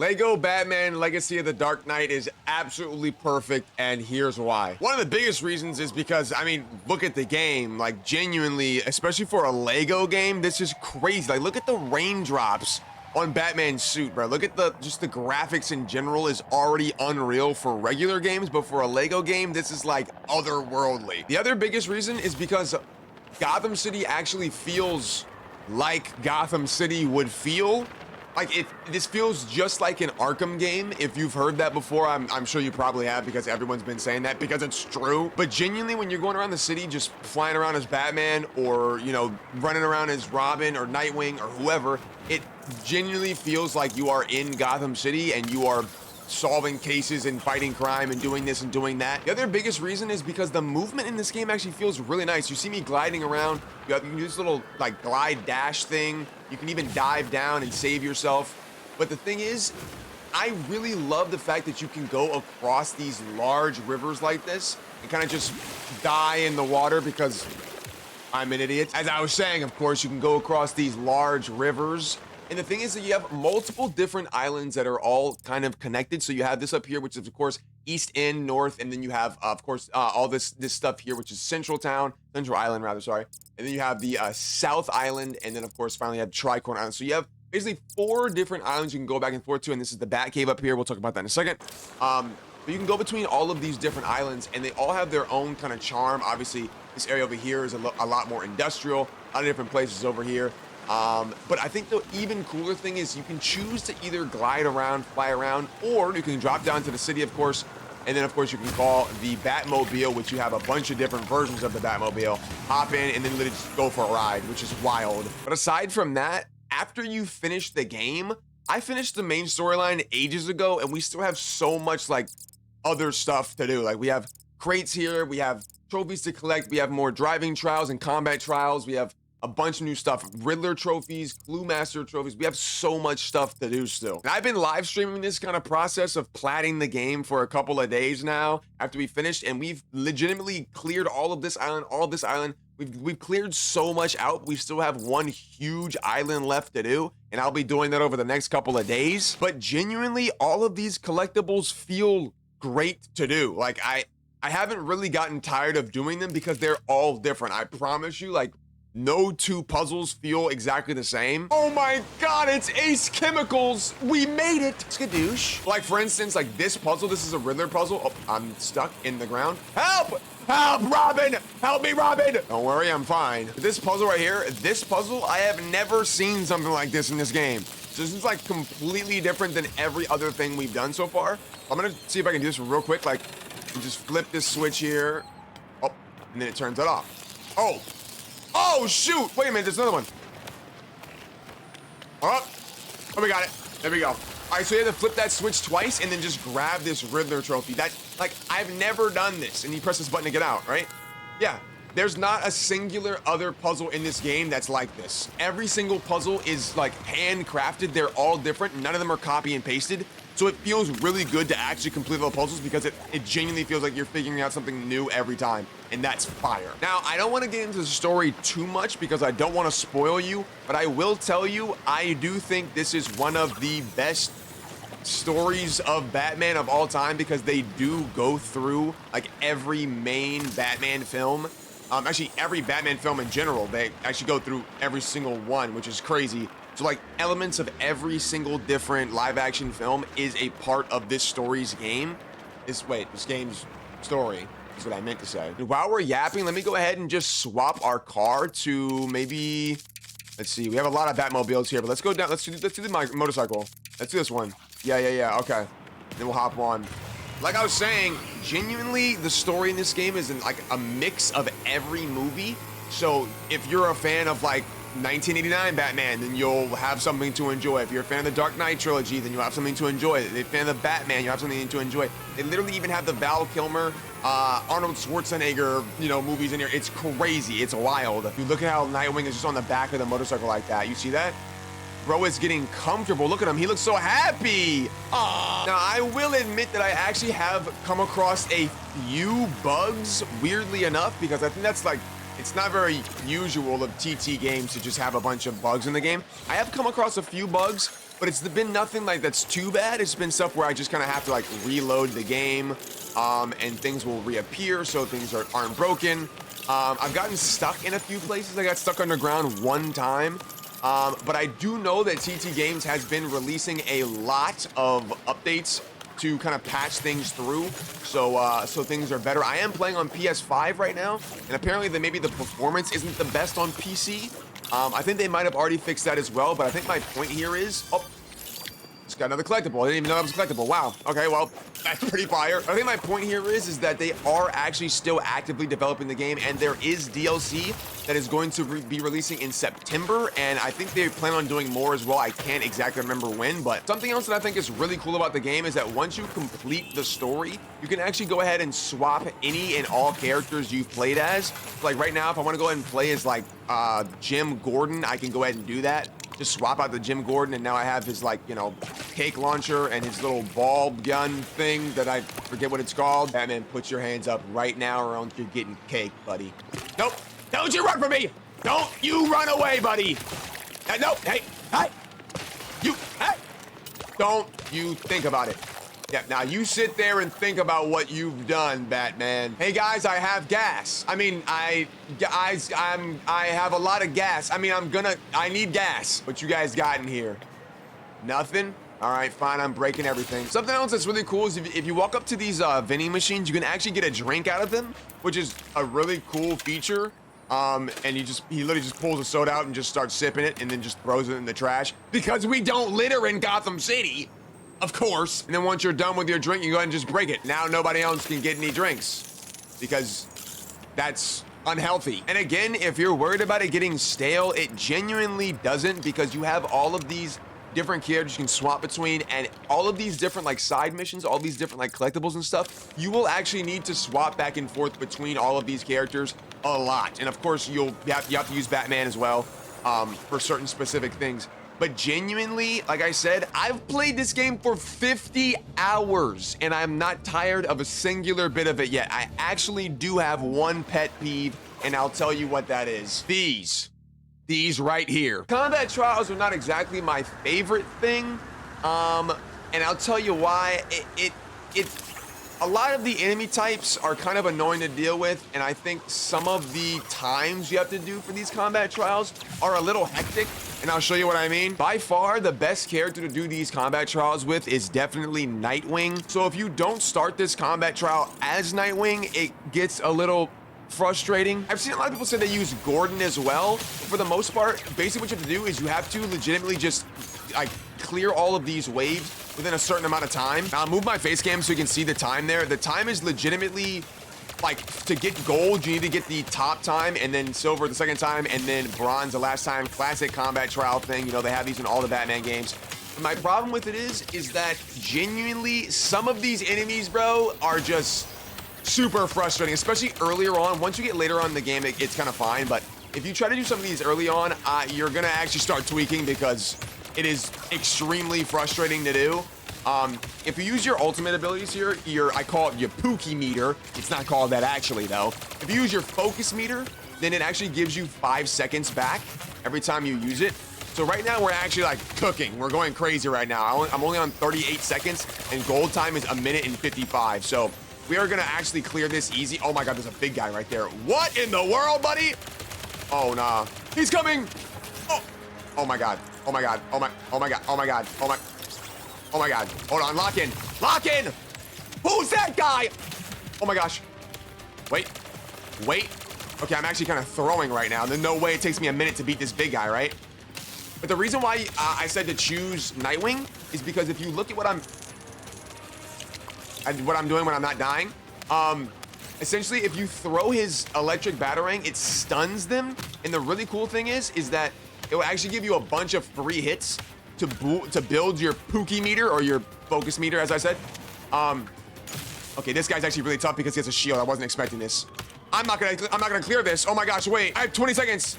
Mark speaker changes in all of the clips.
Speaker 1: Lego Batman Legacy of the Dark Knight is absolutely perfect, and here's why. One of the biggest reasons is because, I mean, look at the game, like genuinely, especially for a Lego game, this is crazy. Like, look at the raindrops on Batman's suit, bro. Look at just the graphics in general is already unreal for regular games, but for a Lego game, this is like otherworldly. The other biggest reason is because Gotham City actually feels like Gotham City would feel. Like, this feels just like an Arkham game. If you've heard that before, I'm sure you probably have, because everyone's been saying that because it's true. But genuinely, when you're going around the city, just flying around as Batman, or, you know, running around as Robin or Nightwing or whoever, it genuinely feels like you are in Gotham City and you are solving cases and fighting crime and doing this and doing that. The other biggest reason is because the movement in this game actually feels really nice. You see me gliding around. You can do this little like glide dash thing. You can even dive down and save yourself. But the thing is, I really love the fact that you can go across these large rivers like this and kind of just die in the water because I'm an idiot. As I was saying, of course, you can go across these large rivers. And the thing is that you have multiple different islands that are all kind of connected. So you have this up here, which is, of course, East End, North. And then you have, of course, all this stuff here, which is Central Island, rather, sorry. And then you have the South Island. And then, of course, finally you have Tricorn Island. So you have basically 4 different islands you can go back and forth to. And this is the Batcave up here. We'll talk about that in a second. But you can go between all of these different islands, and they all have their own kind of charm. Obviously, this area over here is a lot more industrial. A lot of different places over here. But I think the even cooler thing is you can choose to either glide around, fly around, or you can drop down to the city, of course. And then, of course, you can call the Batmobile, which you have a bunch of different versions of the Batmobile, hop in, and then let it just go for a ride, which is wild. But aside from that, after you finish the game, I finished the main storyline ages ago, and we still have so much, like, other stuff to do. Like, we have crates here, we have trophies to collect, we have more driving trials and combat trials, we have a bunch of new stuff, Riddler trophies, Clue Master trophies. We have so much stuff to do still. And I've been live streaming this kind of process of platting the game for a couple of days now after we finished, and we've legitimately cleared all of this island, We've cleared so much out. We still have one huge island left to do, and I'll be doing that over the next couple of days. But genuinely, all of these collectibles feel great to do. Like, I haven't really gotten tired of doing them because they're all different. I promise you, like, no 2 puzzles feel exactly the same. Oh my God, it's Ace Chemicals. We made it. Skadoosh. Like, for instance, like this puzzle, this is a Riddler puzzle. Oh, I'm stuck in the ground. Help! Help, Robin! Help me, Robin! Don't worry, I'm fine. This puzzle right here, this puzzle, I have never seen something like this in this game. So this is like completely different than every other thing we've done so far. I'm gonna see if I can do this real quick. Like, you just flip this switch here. Oh, and then it turns it off. Oh. Oh, shoot! Wait a minute, there's another one. Oh, we got it. There we go. All right, so you have to flip that switch twice and then just grab this Riddler trophy. That, like, I've never done this. And you press this button to get out, right? Yeah. There's not a singular other puzzle in this game that's like this. Every single puzzle is, like, handcrafted. They're all different. None of them are copy and pasted. So it feels really good to actually complete the puzzles because it genuinely feels like you're figuring out something new every time, and that's fire. Now, I don't want to get into the story too much because I don't want to spoil you, but I will tell you, I do think this is one of the best stories of Batman of all time because they do go through, like, every main Batman film. Actually, every Batman film in general, they actually go through every single one, which is crazy. So, like, elements of every single different live-action film is a part of this story's game. This game's story is what I meant to say. And while we're yapping, let me go ahead and just swap our car to maybe, let's see, we have a lot of Batmobiles here, but let's go down, let's do the motorcycle. Let's do this one. Yeah, okay. Then we'll hop on. Like I was saying, genuinely, the story in this game is in, like, a mix of every movie. So if you're a fan of, like, 1989 Batman, then you'll have something to enjoy. If you're a fan of the Dark Knight trilogy, then you'll have something to enjoy. If you're a fan of the Batman, you'll have something to enjoy. They literally even have the Val Kilmer, Arnold Schwarzenegger, you know, movies in here. It's crazy. It's wild. If you look at how Nightwing is just on the back of the motorcycle like that, you see that? Bro is getting comfortable. Look at him. He looks so happy. Aww. Now, I will admit that I actually have come across a few bugs, weirdly enough, because I think that's, like, it's not very usual of TT games to just have a bunch of bugs in the game. I have come across a few bugs, but it's been nothing like that's too bad. It's been stuff where I just kind of have to like reload the game, and things will reappear, so things aren't broken. I've gotten stuck in a few places. I got stuck underground one time. But I do know that TT Games has been releasing a lot of updates to kind of patch things through, so things are better. I am playing on PS5 right now, and apparently maybe the performance isn't the best on PC. I think they might have already fixed that as well, but I think my point here is, oh, it's got another collectible. I didn't even know that was a collectible. Wow. Okay, well, that's pretty fire. I think my point here is that they are actually still actively developing the game, and there is DLC that is going to be releasing in September, and I think they plan on doing more as well. I can't exactly remember when, but something else that I think is really cool about the game is that once you complete the story, you can actually go ahead and swap any and all characters you've played as. Like right now, if I want to go ahead and play as like Jim Gordon, I can go ahead and do that. Just swap out the Jim Gordon, and now I have his, like, you know, cake launcher and his little ball gun thing that I forget what it's called. Batman, put your hands up right now or else you're getting cake, buddy. Nope. Don't you run from me. Don't you run away, buddy. No. Hey. You. Hey. Don't you think about it. Yeah, now you sit there and think about what you've done, Batman. Hey guys, I have gas. I mean, I have a lot of gas. I mean, I need gas. What you guys got in here? Nothing? All right, fine, I'm breaking everything. Something else that's really cool is if you walk up to these vending machines, you can actually get a drink out of them, which is a really cool feature. And he literally just pulls a soda out and just starts sipping it and then just throws it in the trash. Because we don't litter in Gotham City. Of course. And then once you're done with your drink, you go ahead and just break it. Now nobody else can get any drinks because that's unhealthy. And again, if you're worried about it getting stale, it genuinely doesn't, because you have all of these different characters you can swap between, and all of these different like side missions, all these different like collectibles and stuff, you will actually need to swap back and forth between all of these characters a lot. And of course, you have to use Batman as well for certain specific things. But genuinely, like I said, I've played this game for 50 hours and I'm not tired of a singular bit of it yet. I actually do have one pet peeve, and I'll tell you what that is. These right here. Combat trials are not exactly my favorite thing. And I'll tell you why. A lot of the enemy types are kind of annoying to deal with, and I think some of the times you have to do for these combat trials are a little hectic, and I'll show you what I mean. By far, the best character to do these combat trials with is definitely Nightwing. So if you don't start this combat trial as Nightwing, it gets a little frustrating. I've seen a lot of people say they use Gordon as well. For the most part, basically what you have to do is you have to legitimately just like clear all of these waves within a certain amount of time. Now I'll move my face cam so you can see the time there. The time is legitimately, like, to get gold, you need to get the top time, and then silver the second time, and then bronze the last time. Classic combat trial thing. You know, they have these in all the Batman games. My problem with it is that genuinely some of these enemies, bro, are just super frustrating, especially earlier on. Once you get later on in the game, it's kind of fine, but if you try to do some of these early on, you're gonna actually start tweaking because it is extremely frustrating to do. If you use your ultimate abilities here, I call it your Pookie meter. It's not called that actually though. If you use your focus meter, then it actually gives you 5 seconds back every time you use it. So right now we're actually like cooking. We're going crazy right now. I'm only on 38 seconds and gold time is 1 minute and 55. So we are gonna actually clear this easy. Oh my God, there's a big guy right there. What in the world, buddy? Oh nah, he's coming. Oh my God. Oh my God. Oh my God. Oh my God. Oh my God. Hold on, lock in. Who's that guy? Oh my gosh. Wait. Okay, I'm actually kind of throwing right now. There's no way it takes me a minute to beat this big guy, right? But the reason why I said to choose Nightwing is because if you look at what I'm doing when I'm not dying, essentially if you throw his electric batarang, it stuns them. And the really cool thing is that it will actually give you a bunch of free hits to build your Pookie meter, or your focus meter, as I said. Okay, this guy's actually really tough because he has a shield. I wasn't expecting this. I'm not gonna clear this. Oh my gosh, wait, I have 20 seconds.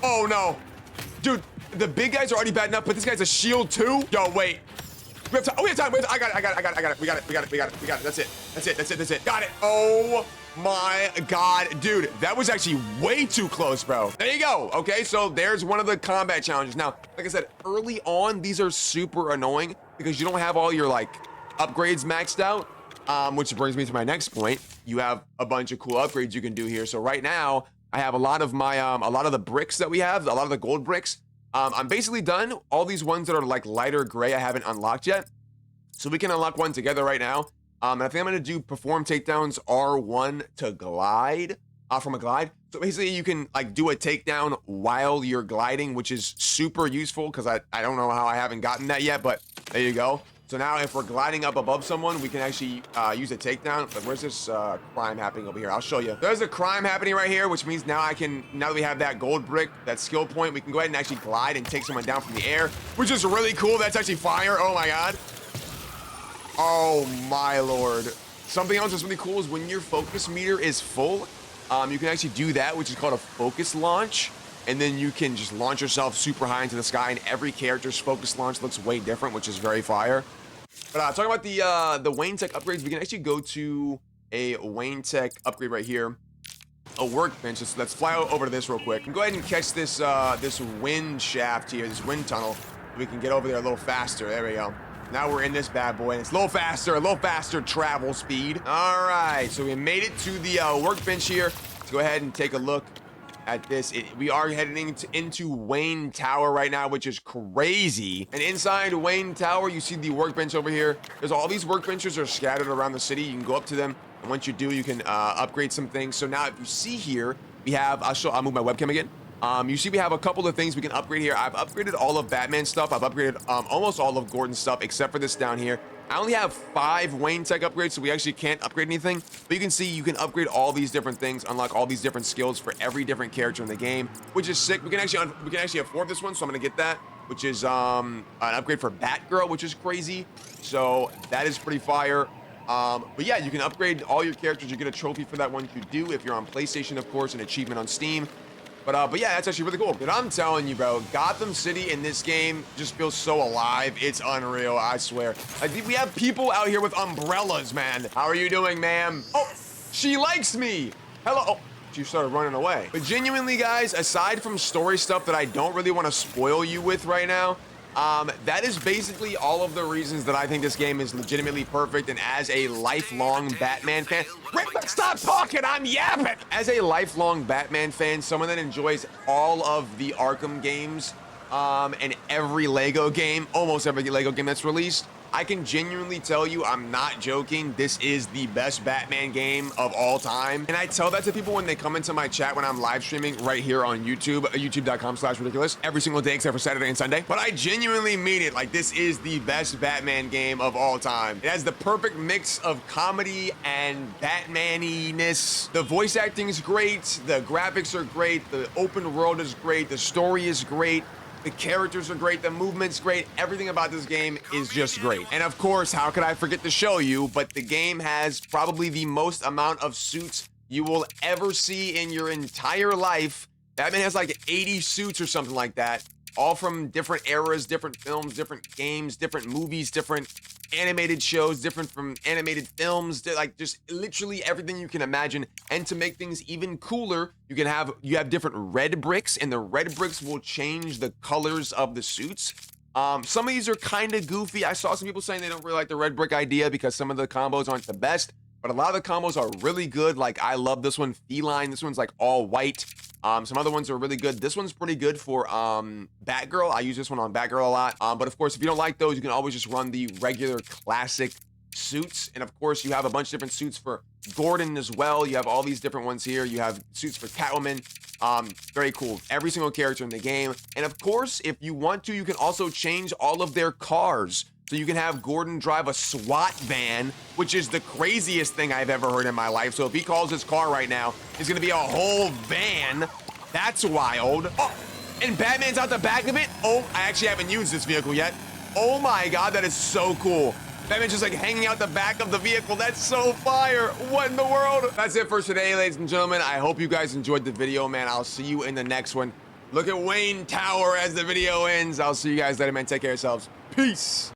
Speaker 1: Oh no. Dude, the big guys are already bad enough, but this guy's a shield too? Yo, wait. We have time. I got it. We got it. That's it. Got it. Oh my God, dude, that was actually way too close, bro. There you go. Okay, so there's one of the combat challenges. Now, like I said, early on, these are super annoying because you don't have all your like upgrades maxed out, which brings me to my next point. You have a bunch of cool upgrades you can do here. So right now, I have a lot of my, a lot of the bricks that we have, a lot of the gold bricks. I'm basically done. All these ones that are like lighter gray, I haven't unlocked yet. So we can unlock one together right now. And I think I'm gonna do perform takedowns R1 to glide, from a glide. So basically you can like do a takedown while you're gliding, which is super useful because I don't know how I haven't gotten that yet, but there you go. So now if we're gliding up above someone, we can actually use a takedown. But where's this crime happening over here? I'll show you. There's a crime happening right here, which means now now that we have that gold brick, that skill point, we can go ahead and actually glide and take someone down from the air, which is really cool. That's actually fire. Oh my God. Oh my Lord. Something else that's really cool is when your focus meter is full, you can actually do that, which is called a focus launch. And then you can just launch yourself super high into the sky, and every character's focus launch looks way different, which is very fire. But talking about the Wayne Tech upgrades, we can actually go to a Wayne Tech upgrade right here, a workbench. So let's fly over to this real quick. Go ahead and catch this this wind shaft here, this wind tunnel. We can get over there a little faster. There we go. Now we're in this bad boy, and it's a little faster travel speed. All right, so we made it to the workbench here. Let's go ahead and take a look at this. We are heading into Wayne Tower right now, which is crazy. And inside Wayne Tower, you see the workbench over here. There's all these workbenches are scattered around the city. You can go up to them, and once you do, you can upgrade some things. So now if you see here, we have, I'll move my webcam again. You see we have a couple of things we can upgrade here. I've upgraded all of Batman stuff. I've upgraded almost all of Gordon's stuff, except for this down here. I only have 5 Wayne Tech upgrades, so we actually can't upgrade anything. But you can see you can upgrade all these different things, unlock all these different skills for every different character in the game, which is sick. We can actually afford this one, so I'm gonna get that, which is an upgrade for Batgirl, which is crazy. So that is pretty fire. But yeah, you can upgrade all your characters. You get a trophy for that one to do if you're on PlayStation, of course, an achievement on Steam. But yeah, that's actually really cool. But I'm telling you, bro, Gotham City in this game just feels so alive. It's unreal, I swear. Like, we have people out here with umbrellas, man. How are you doing, ma'am? Oh, she likes me. Hello. Oh, she started running away. But genuinely, guys, aside from story stuff that I don't really want to spoil you with right now, that is basically all of the reasons that I think this game is legitimately perfect. And as a lifelong Batman fan, Rick, stop talking, I'm yapping. As a lifelong Batman fan, someone that enjoys all of the Arkham games, and every Lego game, almost every Lego game that's released, I can genuinely tell you, I'm not joking, this is the best Batman game of all time. And I tell that to people when they come into my chat when I'm live streaming right here on YouTube, youtube.com/ridiculous, every single day except for Saturday and Sunday. But I genuinely mean it. Like, this is the best Batman game of all time. It has the perfect mix of comedy and Batman-iness. The voice acting is great, the graphics are great, the open world is great, the story is great. The characters are great, the movement's great, everything about this game is just great. And of course, how could I forget to show you, but the game has probably the most amount of suits you will ever see in your entire life. Batman has like 80 suits or something like that, all from different eras, different films, different games, different movies, different animated shows, different from animated films, like just literally everything you can imagine. And to make things even cooler, you have different red bricks, and the red bricks will change the colors of the suits. Some of these are kind of goofy. I saw some people saying they don't really like the red brick idea because some of the combos aren't the best, but a lot of the combos are really good. Like, I love this one, Feline. This one's like all white. Some other ones are really good. This one's pretty good for Batgirl. I use this one on Batgirl a lot. But of course, if you don't like those, you can always just run the regular classic suits. And of course, you have a bunch of different suits for Gordon as well. You have all these different ones here. You have suits for Catwoman. Very cool. Every single character in the game. And of course, if you want to, you can also change all of their cars. So you can have Gordon drive a SWAT van, which is the craziest thing I've ever heard in my life. So if he calls his car right now, it's gonna be a whole van. That's wild. Oh, and Batman's out the back of it. Oh, I actually haven't used this vehicle yet. Oh my God, that is so cool. Batman's just like hanging out the back of the vehicle. That's so fire. What in the world? That's it for today, ladies and gentlemen. I hope you guys enjoyed the video, man. I'll see you in the next one. Look at Wayne Tower as the video ends. I'll see you guys later, man. Take care of yourselves. Peace.